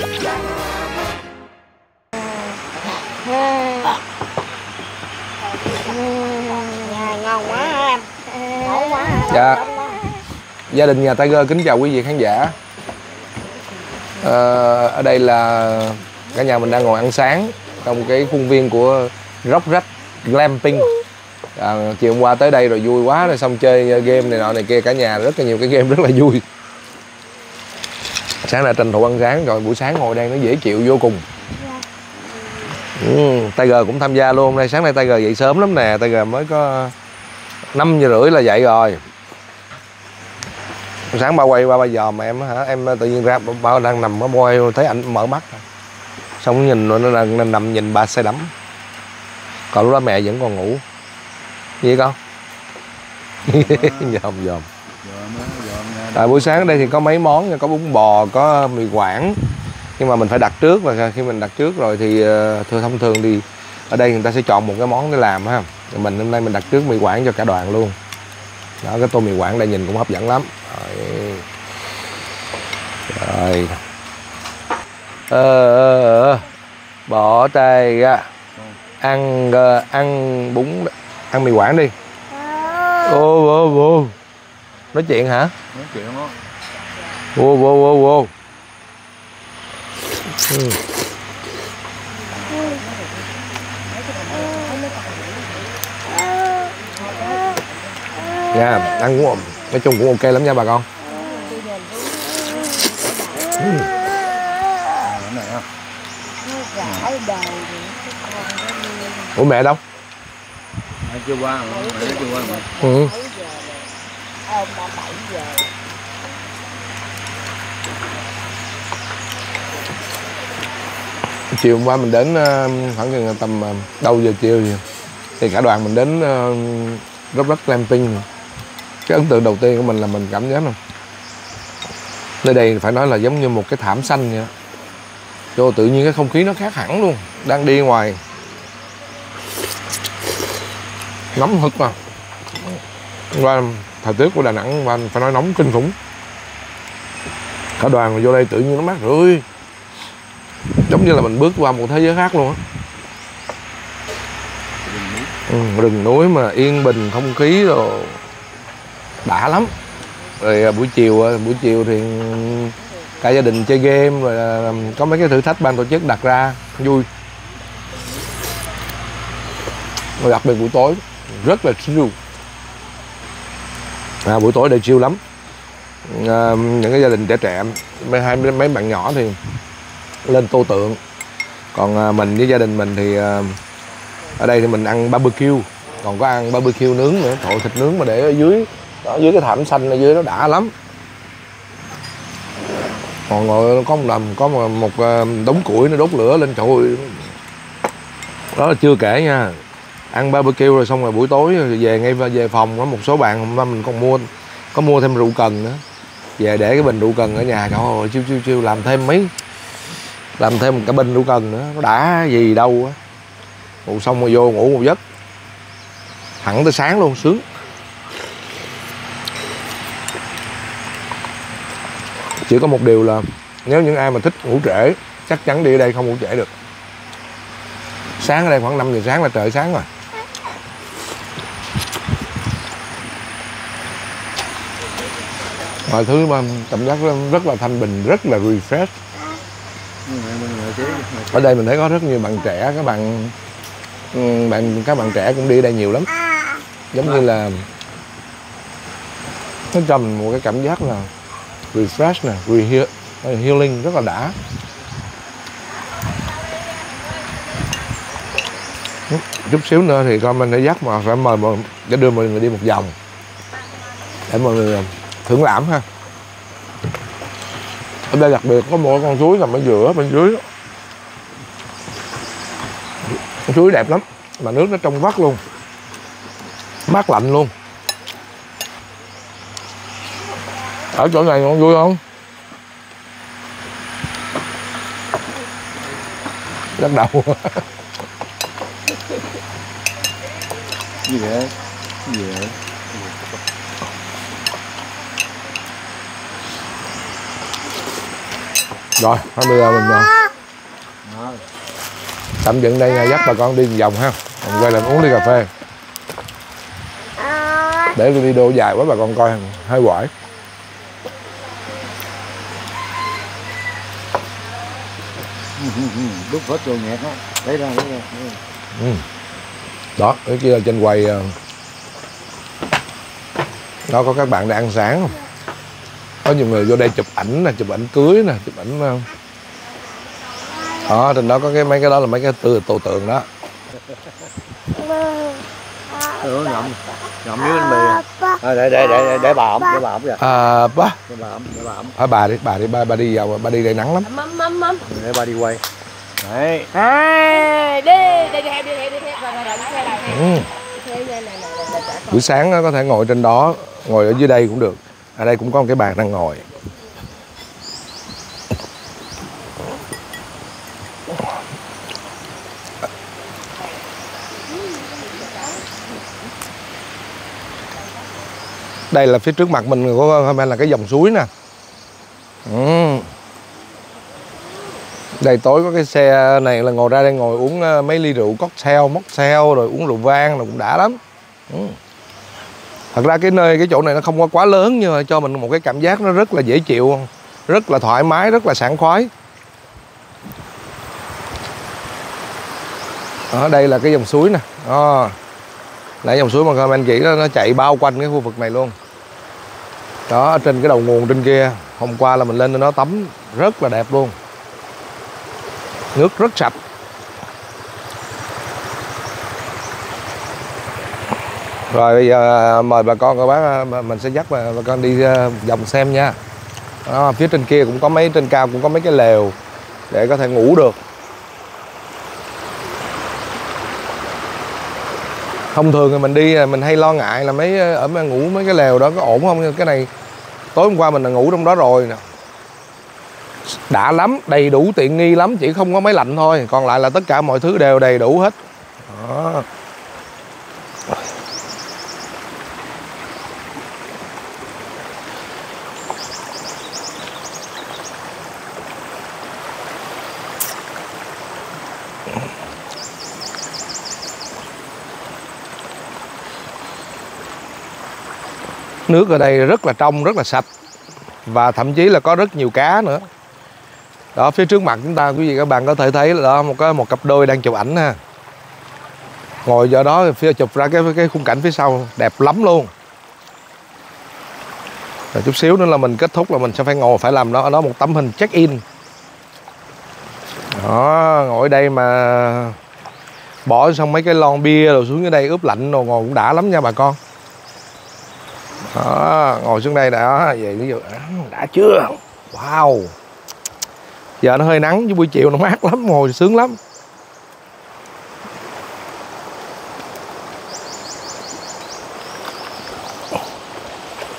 Ngon quá em. Ngon quá. Dạ. Gia đình nhà Tiger kính chào quý vị khán giả. Ở đây là cả nhà mình đang ngồi ăn sáng trong cái khuôn viên của Rock Rách Glamping. Chiều hôm qua tới đây rồi vui quá, rồi xong chơi game này nọ này kia, cả nhà rất là nhiều cái game rất là vui. Sáng nay tranh thủ ăn sáng rồi, buổi sáng ngồi đây nó dễ chịu vô cùng. Tiger cũng tham gia luôn đây. Sáng nay Tiger dậy sớm lắm nè, Tiger mới có 5 giờ rưỡi là dậy rồi. Sáng ba quay ba giờ mà em hả, em tự nhiên ra ba đang nằm ở quay thấy ảnh mở mắt, xong nhìn nó đang nằm nhìn ba say đắm. Còn lúc đó mẹ vẫn còn ngủ. Gì con? Dòm. Buổi sáng ở đây thì có mấy món, có bún bò, có mì Quảng, nhưng mà mình phải đặt trước, và khi mình đặt trước rồi thì thông thường thì ở đây người ta sẽ chọn một cái món để làm ha. Mình hôm nay mình đặt trước mì Quảng cho cả đoàn luôn. Đó, cái tô mì Quảng đây nhìn cũng hấp dẫn lắm. Rồi. Bỏ tay ra. Ăn bún, ăn mì Quảng đi. Ô. Nói chuyện hả? Nói chuyện đó. Vô. Nha, ăn cũng nói chung cũng ok lắm nha bà con. Ủa mẹ đâu? Mẹ chưa qua mà. Chiều hôm qua mình đến khoảng tầm đâu giờ chiều vậy? Thì cả đoàn mình đến Rock Rách Glamping. Cái ấn tượng đầu tiên của mình là mình cảm giác là nơi đây phải nói là giống như một cái thảm xanh vậy. Cho tự nhiên cái không khí nó khác hẳn luôn. Đang đi ngoài nóng hực mà. Và thời tiết của Đà Nẵng và phải nói nóng kinh khủng. Cả đoàn rồi vô đây tự nhiên nó mát rượi, giống như là mình bước qua một thế giới khác luôn á. Rừng núi mà yên bình, không khí rồi đã lắm. Rồi buổi chiều thì cả gia đình chơi game, rồi có mấy cái thử thách ban tổ chức đặt ra vui. Rồi đặc biệt buổi tối rất là chill. Buổi tối đây chill lắm. Những cái gia đình trẻ mấy bạn nhỏ thì lên tô tượng, còn mình với gia đình mình thì ở đây thì mình ăn barbecue, còn có ăn barbecue nướng nữa, thịt nướng mà để ở dưới đó, dưới cái thảm xanh ở dưới nó đã lắm. Còn ngồi có một đống củi nó đốt lửa lên, trời ơi, đó là chưa kể nha. Ăn barbecue rồi xong rồi buổi tối về về phòng có một số bạn hôm nay mình còn mua thêm rượu cần nữa, về để cái bình rượu cần ở nhà, trời ơi chiêu làm thêm một cái bình rượu cần nữa, nó đã gì đâu á. Ngủ xong rồi vô ngủ một giấc thẳng tới sáng luôn, sướng. Chỉ có một điều là nếu những ai mà thích ngủ trễ chắc chắn đi ở đây không ngủ trễ được. Sáng ở đây khoảng 5 giờ sáng là trời sáng rồi. Mọi thứ mà cảm giác rất là thanh bình, rất là refresh. Ở đây mình thấy có rất nhiều bạn trẻ, các bạn trẻ cũng đi đây nhiều lắm. Giống như là nó cho mình một cái cảm giác là refresh nè, healing rất là đã. Chút xíu nữa thì con mình sẽ dắt mà phải để đưa mọi người đi một vòng để mọi người thưởng lãm ha. Ở đây đặc biệt có một con suối nằm ở giữa bên dưới. Con suối đẹp lắm, mà nước nó trong vắt luôn, mát lạnh luôn. Ở chỗ này con vui không? Lắc đầu. Gì vậy? Gì vậy? Rồi thôi bây giờ mình Đó. tạm dừng đây nha, dắt bà con đi một vòng ha, mình quay lại uống ly cà phê. Để video dài quá bà con coi hơi quải. Đút hết rồi nhạc á. Lấy ra. Đó, cái kia là trên quầy. Đó có các bạn đang ăn sáng không? Có nhiều người vô đây chụp ảnh nè, chụp ảnh cưới nè, chụp ảnh. Đó, trên đó có mấy cái đó là mấy cái tổ tượng đó. Ngậm dưới bánh mì. Để bà ẩm kìa. Ba. Để bà ẩm. Bà đi vào, bà đi đây nắng lắm. Để bà đi quay. Đấy. Đi theo. Buổi sáng có thể ngồi trên đó, ngồi ở dưới đây cũng được. Ở đây cũng có một cái bàn đang ngồi. Đây là phía trước mặt mình của hôm nay là cái dòng suối nè. Đây tối có cái xe này là ngồi ra đây ngồi uống mấy ly rượu cocktail, mocktail rồi uống rượu vang rồi cũng đã lắm. Thật ra cái chỗ này nó không quá lớn nhưng mà cho mình một cái cảm giác nó rất là dễ chịu, rất là thoải mái, rất là sảng khoái. Ở đây là cái dòng suối nè. Là dòng suối mà các anh chỉ nó chạy bao quanh cái khu vực này luôn. Đó, trên cái đầu nguồn trên kia, hôm qua là mình lên nó tắm rất là đẹp luôn. Nước rất sạch. Rồi bây giờ mời bà con các bác, mình sẽ dắt bà con đi vòng xem nha. Đó, phía trên kia cũng có trên cao cũng có mấy cái lều để có thể ngủ được. Thông thường thì mình đi mình hay lo ngại là ngủ mấy cái lều đó có ổn không, cái này tối hôm qua mình là ngủ trong đó rồi nè. Đã lắm, đầy đủ tiện nghi lắm, chỉ không có máy lạnh thôi, còn lại là tất cả mọi thứ đều đầy đủ hết. Đó. Nước ở đây rất là trong, rất là sạch. Và thậm chí là có rất nhiều cá nữa. Đó, phía trước mặt chúng ta quý vị các bạn có thể thấy là đó một cặp đôi đang chụp ảnh ha. Ngồi ở đó phía chụp ra cái khung cảnh phía sau đẹp lắm luôn. Rồi chút xíu nữa là mình kết thúc là mình sẽ phải làm đó một tấm hình check in. Đó, ngồi ở đây mà bỏ xong mấy cái lon bia rồi xuống dưới đây ướp lạnh rồi ngồi cũng đã lắm nha bà con. Đó, ngồi xuống đây đã vậy ví dụ đã chưa. Wow. Giờ nó hơi nắng chứ buổi chiều nó mát lắm, ngồi sướng lắm.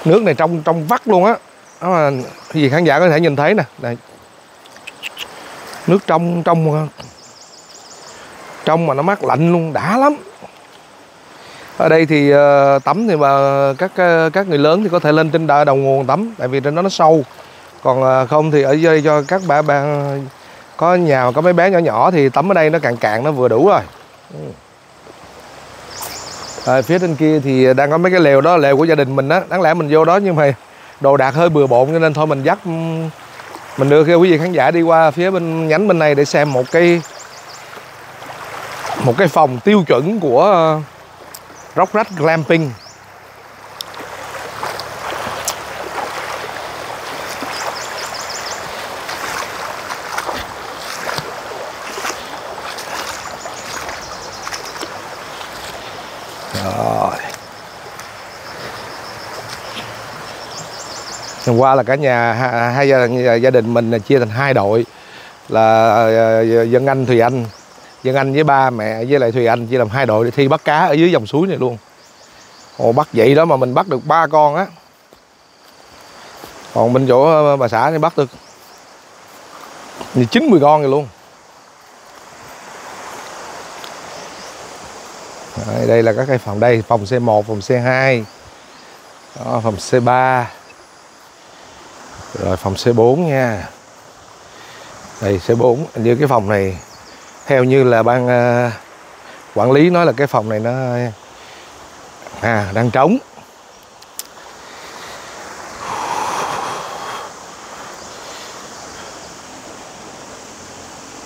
Nước này trong vắt luôn á. Đó mà gì khán giả có thể nhìn thấy nè. Đây. Nước trong mà nó mát lạnh luôn, đã lắm. Ở đây thì tắm thì các người lớn thì có thể lên trên đầu nguồn tắm, tại vì trên đó nó sâu. Còn không thì ở dưới cho các bạn có nhà có mấy bé nhỏ nhỏ thì tắm ở đây nó cạn nó vừa đủ rồi. Phía trên kia thì đang có mấy cái lều đó, lều của gia đình mình á, đáng lẽ mình vô đó nhưng mà đồ đạc hơi bừa bộn cho nên thôi mình dắt mình đưa cho quý vị khán giả đi qua phía bên nhánh bên này để xem một cái phòng tiêu chuẩn của Rock Rách Glamping. Rồi. Hôm qua là cả nhà hai gia đình mình chia thành hai đội là Dân Anh, Thùy Anh. Dân Anh với ba mẹ với lại Thùy Anh chia làm hai đội để thi bắt cá ở dưới dòng suối này luôn. Ồ, bắt vậy đó mà mình bắt được 3 con á. Còn bên chỗ bà xã thì bắt được 90 con rồi luôn. Đây là các cái phòng, đây phòng C1, phòng C2, đó, phòng C3, rồi phòng C4 nha. Đây C4, như cái phòng này theo như là ban quản lý nói là cái phòng này nó đang trống.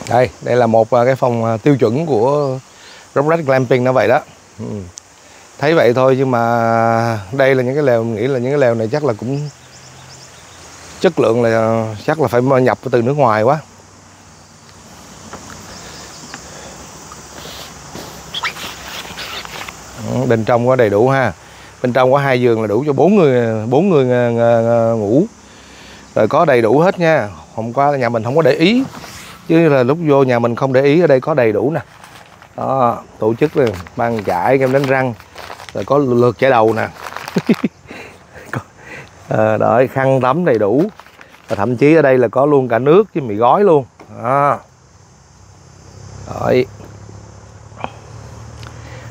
Đây là một cái phòng tiêu chuẩn của Rock Red Glamping nó vậy đó. Thấy vậy thôi nhưng mà đây là những cái lều, mình nghĩ là những cái lều này chắc là cũng chất lượng là chắc là phải nhập từ nước ngoài quá. Bên trong có đầy đủ ha. Bên trong có 2 giường là đủ cho 4 người ngủ. Rồi có đầy đủ hết nha. Hôm qua nhà mình không có để ý, chứ là lúc vô nhà mình không để ý, ở đây có đầy đủ nè. Đó, tổ chức rồi, bàn chải, kem đánh răng, rồi có lượt chải đầu nè. Đợi khăn tắm đầy đủ. Và thậm chí ở đây là có luôn cả nước với mì gói luôn. Đó.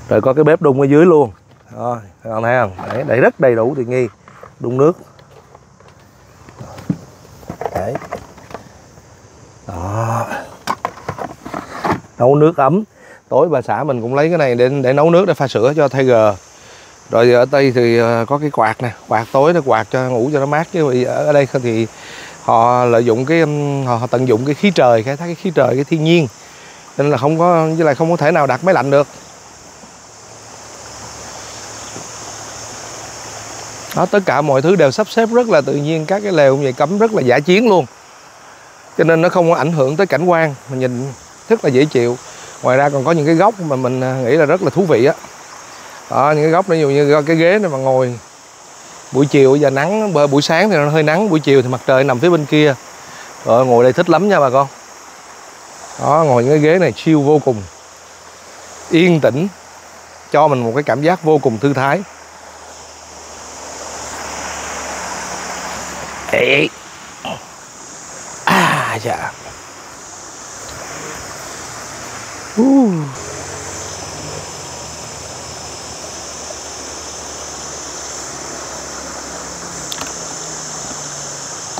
Rồi có cái bếp đun ở dưới luôn. Đó, các bạn thấy không? Đấy rất đầy đủ tiện nghi. Đun nước. Đấy. Đó. Nấu nước ấm. Tối bà xã mình cũng lấy cái này để nấu nước để pha sữa cho Tiger. Rồi ở đây thì có cái quạt nè, quạt tối nó quạt cho ngủ cho nó mát. Chứ ở đây thì họ lợi dụng cái họ tận dụng cái khí trời, khai thác cái khí trời, cái thiên nhiên, nên là không có, với lại không có thể nào đặt máy lạnh được. Đó, tất cả mọi thứ đều sắp xếp rất là tự nhiên. Các cái lều như vậy cắm rất là dã chiến luôn, cho nên nó không có ảnh hưởng tới cảnh quan, mình nhìn rất là dễ chịu. Ngoài ra còn có những cái góc mà mình nghĩ là rất là thú vị á. Đó, những cái góc ví dụ như cái ghế này mà ngồi buổi chiều, giờ nắng, buổi sáng thì nó hơi nắng, buổi chiều thì mặt trời nằm phía bên kia. Rồi ngồi đây thích lắm nha bà con. Đó, ngồi những cái ghế này chill vô cùng, yên tĩnh, cho mình một cái cảm giác vô cùng thư thái. Ê. Dạ.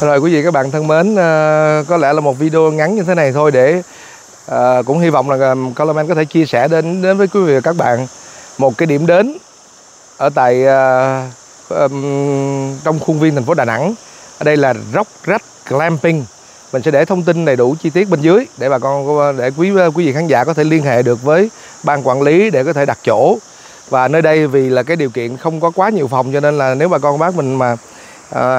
Rồi quý vị các bạn thân mến, có lẽ là một video ngắn như thế này thôi để cũng hy vọng là Colorman có thể chia sẻ đến với quý vị và các bạn một cái điểm đến ở tại trong khuôn viên thành phố Đà Nẵng. Ở đây là Rock Red Glamping. Mình sẽ để thông tin đầy đủ chi tiết bên dưới để bà con, để quý vị khán giả có thể liên hệ được với ban quản lý để có thể đặt chỗ. Và nơi đây vì là cái điều kiện không có quá nhiều phòng, cho nên là nếu bà con bác mình mà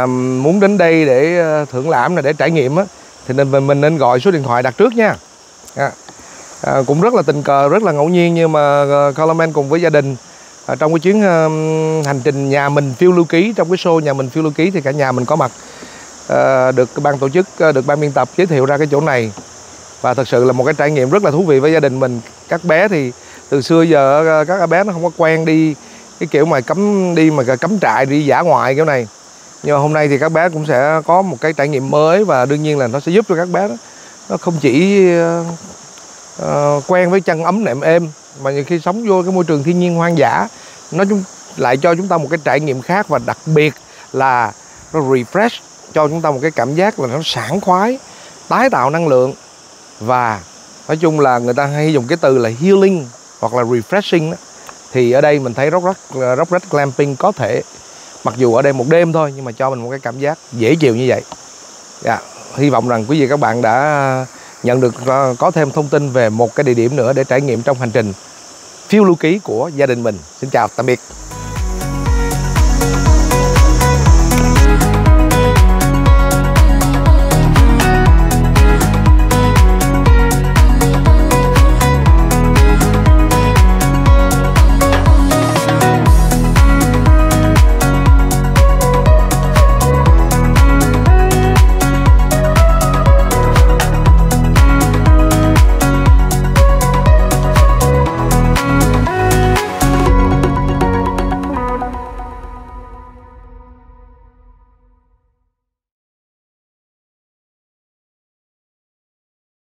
muốn đến đây để thưởng lãm này, để trải nghiệm á, thì mình nên gọi số điện thoại đặt trước nha. Cũng rất là tình cờ, rất là ngẫu nhiên, nhưng mà Colorman cùng với gia đình trong cái chuyến hành trình nhà mình phiêu lưu ký, trong cái show nhà mình phiêu lưu ký thì cả nhà mình có mặt, được ban tổ chức, được ban biên tập giới thiệu ra cái chỗ này. Và thật sự là một cái trải nghiệm rất là thú vị với gia đình mình. Các bé thì từ xưa giờ các bé nó không có quen đi cái kiểu mà cắm trại đi dã ngoại kiểu này, nhưng mà hôm nay thì các bé cũng sẽ có một cái trải nghiệm mới, và đương nhiên là nó sẽ giúp cho các bé đó, nó không chỉ quen với chăn ấm nệm êm, mà nhiều khi sống vô cái môi trường thiên nhiên hoang dã, nó lại cho chúng ta một cái trải nghiệm khác, và đặc biệt là nó refresh cho chúng ta một cái cảm giác là nó sảng khoái, tái tạo năng lượng. Và nói chung là người ta hay dùng cái từ là healing hoặc là refreshing đó. Thì ở đây mình thấy Rock Red Glamping có thể, mặc dù ở đây một đêm thôi, nhưng mà cho mình một cái cảm giác dễ chịu như vậy. Hy vọng rằng quý vị các bạn đã nhận được, có thêm thông tin về một cái địa điểm nữa để trải nghiệm trong hành trình phiêu lưu ký của gia đình mình. Xin chào, tạm biệt.